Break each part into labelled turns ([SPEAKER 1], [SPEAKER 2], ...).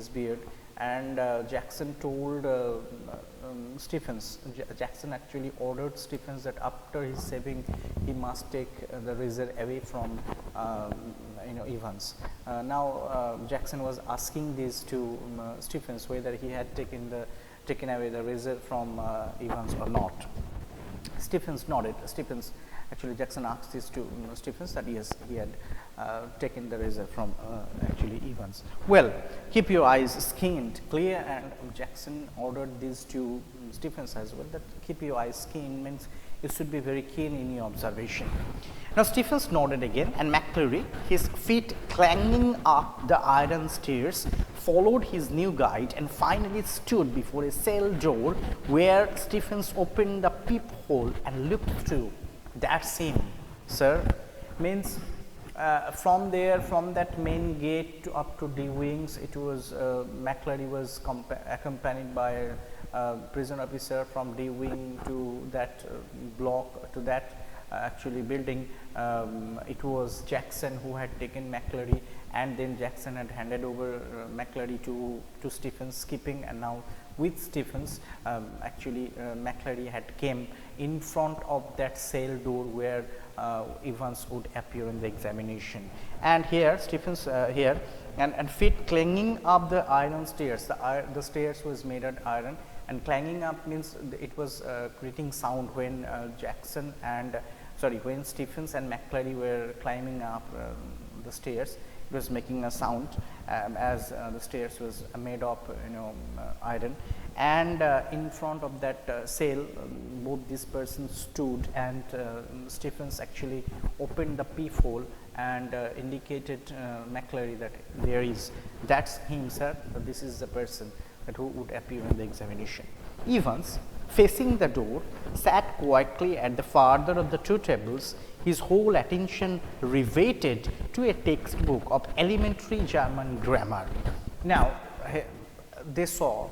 [SPEAKER 1] his beard, and Jackson told Stephens. Jackson actually ordered Stephens that after his shaving he must take the razor away from Evans. Now Jackson was asking this to Stephens whether he had taken away the razor from Evans or not. Stephens nodded. Actually Jackson asked this to Stephens that yes, he had taken the razor from actually Evans. Well, keep your eyes skinned clear, and Jackson ordered this to Stephens as well, that keep your eyes skinned means you should be very keen in your observation. Now Stephens nodded again, and McCleary, his feet clanging up the iron stairs, followed his new guide and finally stood before a cell door where Stephens opened the peephole and looked through. That's him, sir. Means from there, from that main gate to up to the wings, it was McCleary was accompanied by a prison officer from the wing to that block, to that actually building. It was Jackson who had taken McCleary, and then Jackson had handed over McCleary to Stephens, keeping, and now with Stephens actually McCleary had came in front of that cell door where Evans would appear in the examination. And here Stephens here and feet clanging up the iron stairs. The stairs was made of iron, and clanging up means it was creating sound when when Stephens and McCleary were climbing up the stairs. It was making a sound as the stairs was made of iron, and in front of that cell both these persons stood, and Stephens actually opened the peephole and indicated McCleary that that's him, sir, this is the person that who would appear in the examination. Evans, facing the door, sat quietly at the farther of the two tables, his whole attention riveted to a textbook of elementary German grammar. Now, they saw,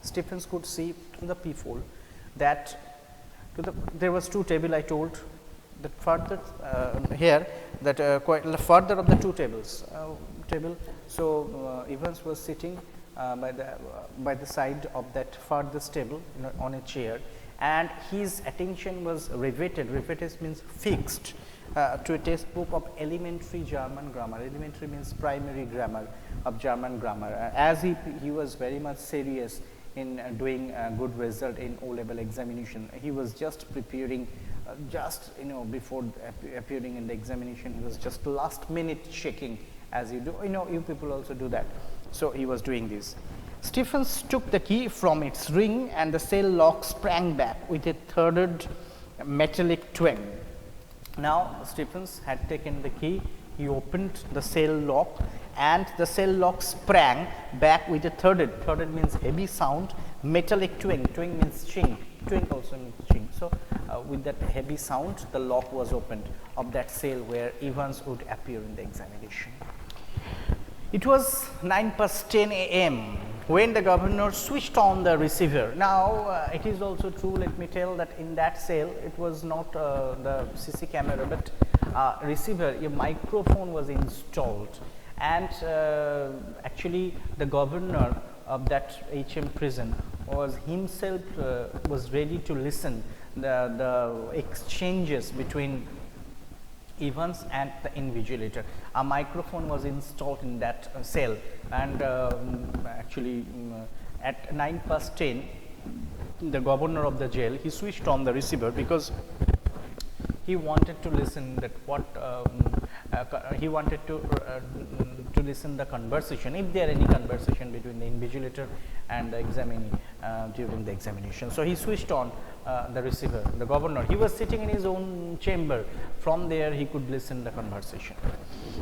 [SPEAKER 1] Stephens could see through the peephole that there was two tables. I told that further here that quite further of the two tables. So Evans was sitting by the side of that farthest table on a chair, and his attention was riveted. Riveted means fixed to a textbook of elementary German grammar. Elementary means primary grammar of German grammar. As he was very much serious in doing a good result in O-level examination. He was just preparing, before appearing in the examination, he was just last minute checking, as you do. You people also do that. So he was doing this. Stephens took the key from its ring, and the cell lock sprang back with a third metallic twang. Now Stephens had taken the key. He opened the cell lock, and the cell lock sprang back with a third means heavy sound, metallic twang. Twang means chink. Twang also means chink. So with that heavy sound, the lock was opened of that cell where Evans would appear in the examination. It was 9:10 a.m. when the governor switched on the receiver. Now it is also true, let me tell, that in that cell it was not the CC camera, but receiver, a microphone was installed, and actually the governor of that HM prison was himself was ready to listen the exchanges between Evans and the invigilator. A microphone was installed in that cell, and actually at 9:10, the governor of the jail, he switched on the receiver because he wanted to listen that he wanted to listen the conversation, if there any conversation between the invigilator and the examinee during the examination. So he switched on the receiver. The governor, he was sitting in his own chamber. From there he could listen the conversation.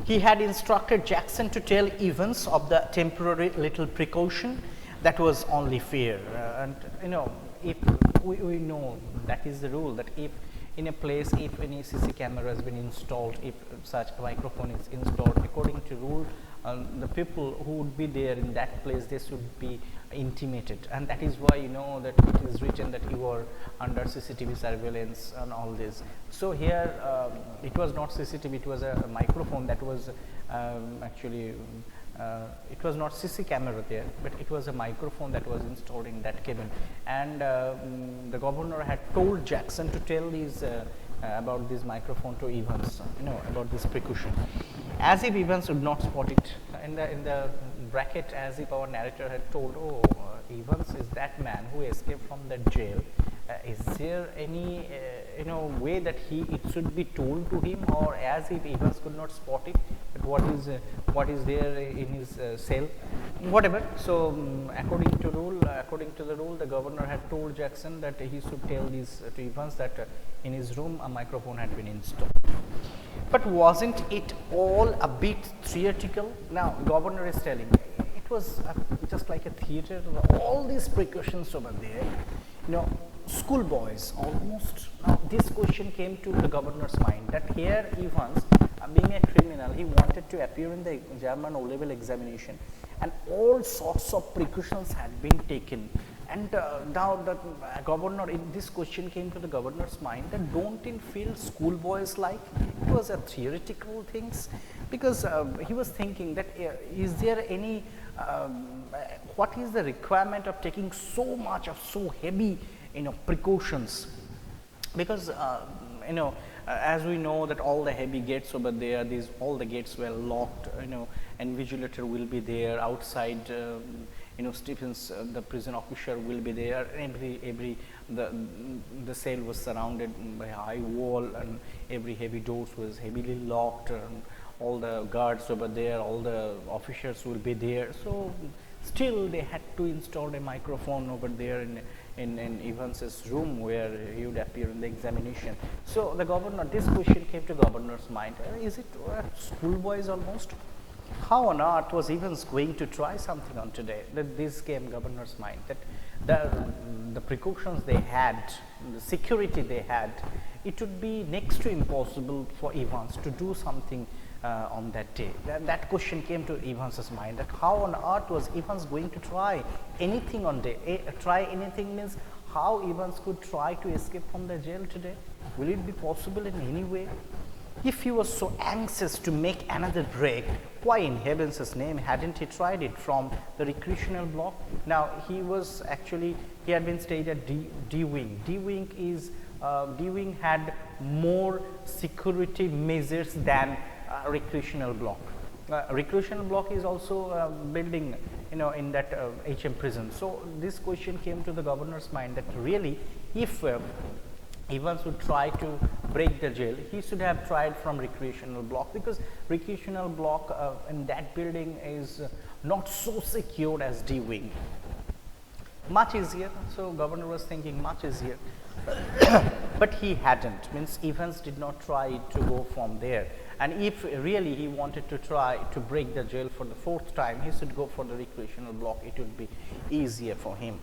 [SPEAKER 1] He had instructed Jackson to tell Evans of the temporary little precaution that was only fair. And if we know that is the rule, that if in a place, if any CC camera has been installed, if such a microphone is installed, according to rule, the people who would be there in that place, they should be intimated, and that is why that it is written that you are under CCTV surveillance and all this. So here it was not CCTV, it was a microphone that was actually it was not CC camera there, but it was a microphone that was installed in that cabin, and the governor had told Jackson to tell these about this microphone to Evans, about this precaution. As if Evans would not spot it in the bracket, as if our narrator had told, oh, Evans is that man who escaped from the jail. Is there any way that it should be told to him, or as if Evans could not spot it, but what is there in his cell, whatever. So according to the rule, the governor had told Jackson that he should tell this to Evans that in his room a microphone had been installed. But wasn't it all a bit theoretical? Now governor is telling it was just like a theater, all these precautions over there, schoolboys almost. Now this question came to the governor's mind, that here Evans, being a criminal, he wanted to appear in the German O-level examination, and all sorts of precautions had been taken. And now the governor, this question came to the governor's mind, that don't it feel schoolboys like? It was a theoretical things, because he was thinking that is there any what is the requirement of taking so much of so heavy precautions, because as we know that all the heavy gates over there, all the gates were locked, and vigilator will be there outside, Stephens, the prison officer will be there. The cell was surrounded by a high wall, and every heavy doors was heavily locked, and all the guards over there, all the officers will be there. So still they had to install a microphone over there in Evans's room, where he would appear in the examination. So the governor, this question came to governor's mind, is it schoolboys almost? How on earth was Evans going to try something on today? That this came governor's mind, that the precautions they had, the security they had, it would be next to impossible for Evans to do something on that day. That question came to Evans's mind, that how on earth was Evans going to try anything on day? Try anything means how Evans could try to escape from the jail today? Will it be possible in any way? If he was so anxious to make another break, why in heaven's name hadn't he tried it from the recreational block? Now he had been stayed at D wing. D wing had more security measures than recreational block. Recreational block is also a building, in that HM prison. So this question came to the governor's mind, that really, if Evans would try to break the jail, he should have tried from recreational block, because recreational block in that building is not so secure as D wing. Much easier. So governor was thinking much easier. But he hadn't, means Evans did not try to go from there. And if really he wanted to try to break the jail for the fourth time, he should go for the recreational block. It would be easier for him.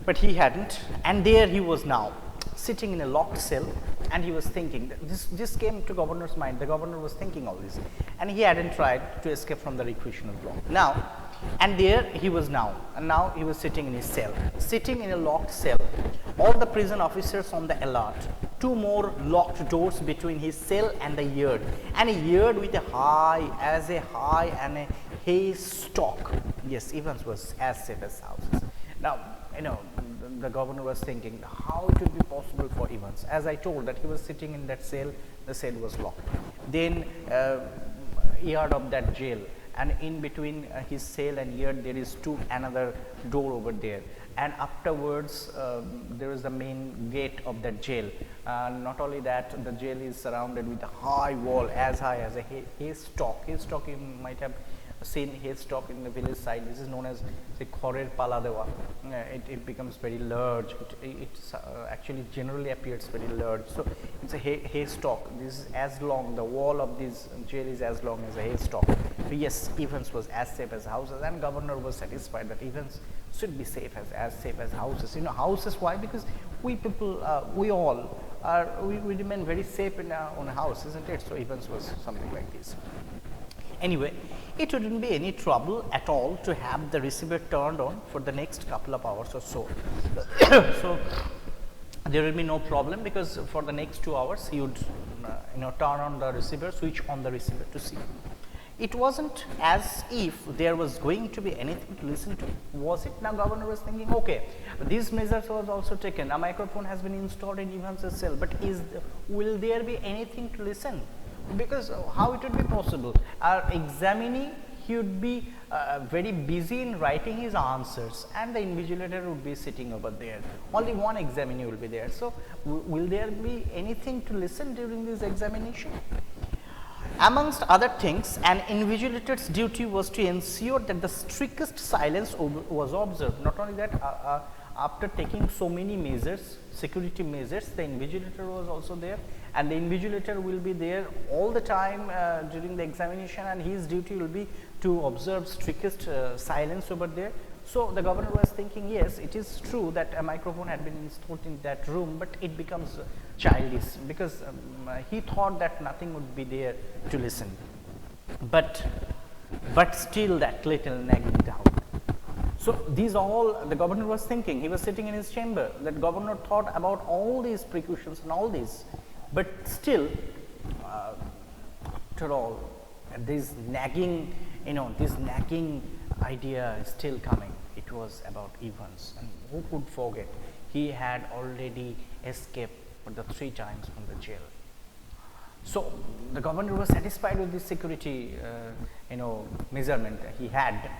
[SPEAKER 1] But he hadn't, and there he was now, sitting in a locked cell, and he was thinking, this came to governor's mind. The governor was thinking all this, and he hadn't tried to escape from the recreational block. Now, and there he was now, and now he was sitting in his cell, sitting in a locked cell, all the prison officers on the alert, two more locked doors between his cell and the yard, and a yard with a high and a haystack. Yes, Evans was as safe as houses. Now, the governor was thinking how it would be possible for Evans. As I told that he was sitting in that cell, the cell was locked. Then yard of that jail, and in between his cell and yard there is another door over there, and afterwards there is the main gate of that jail. Not only that, the jail is surrounded with a high wall as high as a haystack. Haystack, you might have seen haystack in the village side. This is known as the khorer pala dewa. It becomes very large. It actually generally appears very large. So it's a haystack. This is as long. The wall of this jail is as long as a haystack. So yes, Evans was as safe as houses, and governor was satisfied that Evans should be safe as safe as houses. Houses, why? Because we people, we all are, we remain very safe in our own house, isn't it? So Evans was something like this. Anyway, it wouldn't be any trouble at all to have the receiver turned on for the next couple of hours or so. So there will be no problem, because for the next 2 hours he would turn on the receiver, switch on the receiver to see. It wasn't as if there was going to be anything to listen to, was it? Now governor was thinking, okay, these measures was also taken, a microphone has been installed in Evans's cell, but will there be anything to listen? Because how it would be possible? Our examinee, he would be very busy in writing his answers, and the invigilator would be sitting over there. Only one examinee will be there. So, will there be anything to listen during this examination? Amongst other things, an invigilator's duty was to ensure that the strictest silence was observed. Not only that, after taking so many measures, security measures, the invigilator was also there, and the invigilator will be there all the time during the examination, and his duty will be to observe strictest silence over there. So, the governor was thinking, yes, it is true that a microphone had been installed in that room, but it becomes childish, because he thought that nothing would be there to listen. But still that little nagging doubt. So, these all the governor was thinking. He was sitting in his chamber. That governor thought about all these precautions and all these, but still, after all, this nagging, this nagging idea is still coming. It was about Evans, and who could forget? He had already escaped for the 3 times from the jail. So, the governor was satisfied with the security, measurement he had,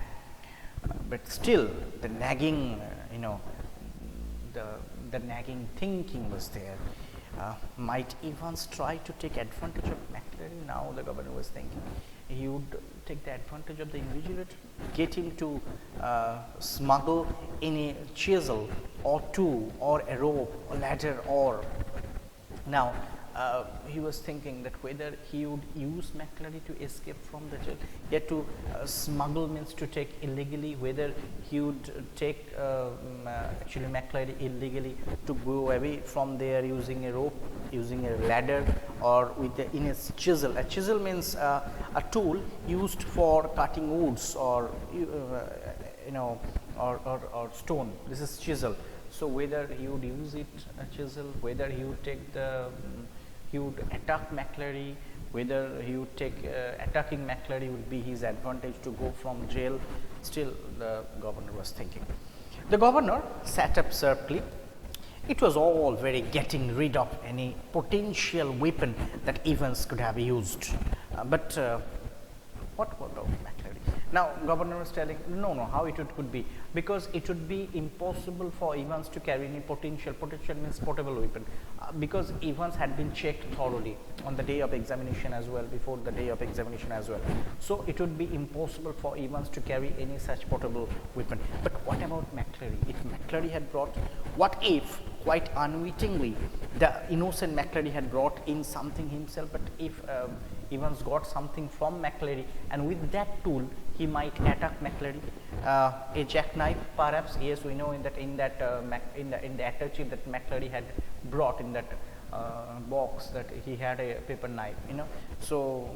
[SPEAKER 1] but still the nagging, the nagging thinking was there. Might Evans try to take advantage of McClary? Now the governor was thinking he would take the advantage of the invigilator, get him to smuggle in a chisel or 2 or a rope or ladder, or now he was thinking that whether he would use McClary to escape from the jail. Yet to smuggle means to take illegally, whether he would take actually McClary illegally to go away from there using a rope, using a ladder, or with in a chisel. A chisel means a tool used for cutting woods or or stone. This is chisel. So, whether he would use it a chisel, whether he would take he would attack McClary, whether he would take attacking McClary would be his advantage to go from jail. Still the governor was thinking. The governor sat up sharply. It was all very getting rid of any potential weapon that Evans could have used, but what about McClary? Now governor was telling, no, how it could be, because it would be impossible for Evans to carry any potential means portable weapon, because Evans had been checked thoroughly on the day of examination as well, before the day of examination as well. So it would be impossible for Evans to carry any such portable weapon. But what about McClary? If McClary had brought, what if quite unwittingly the innocent McClary had brought in something himself, but if Evans got something from McClary, and with that tool he might attack McClary, a jackknife perhaps. Yes, we know in the attache that McClary had brought in that box, that he had a paper knife, So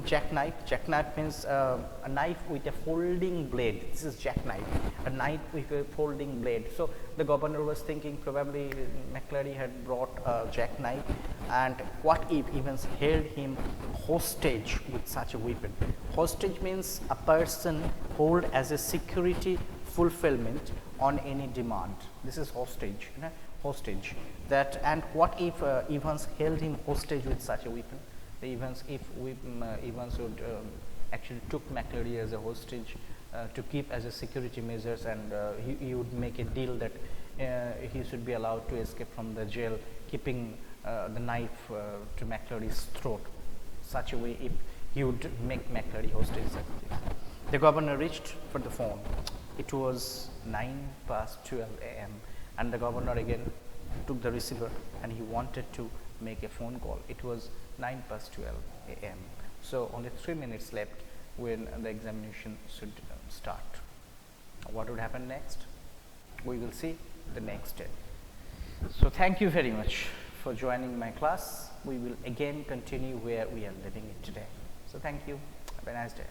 [SPEAKER 1] jackknife means a knife with a folding blade. This is jackknife, a knife with a folding blade. So the governor was thinking probably McClary had brought a jackknife, and what if Evans held him hostage with such a weapon? Hostage means a person held as a security fulfillment on any demand. This is hostage. Hostage. That, and what if Evans held him hostage with such a weapon? Evans would actually took McClary as a hostage to keep as a security measures, and he would make a deal that he should be allowed to escape from the jail, keeping the knife to McClary's throat, such a way if he would make McClary hostage. The governor reached for the phone. It was 12 a.m. and the governor again took the receiver, and he wanted to make a phone call. It was 12 a.m. So only 3 minutes left when the examination should start. What would happen next? We will see the next day. So thank you very much for joining my class. We will again continue where we are leaving it today. So thank you. Have a nice day.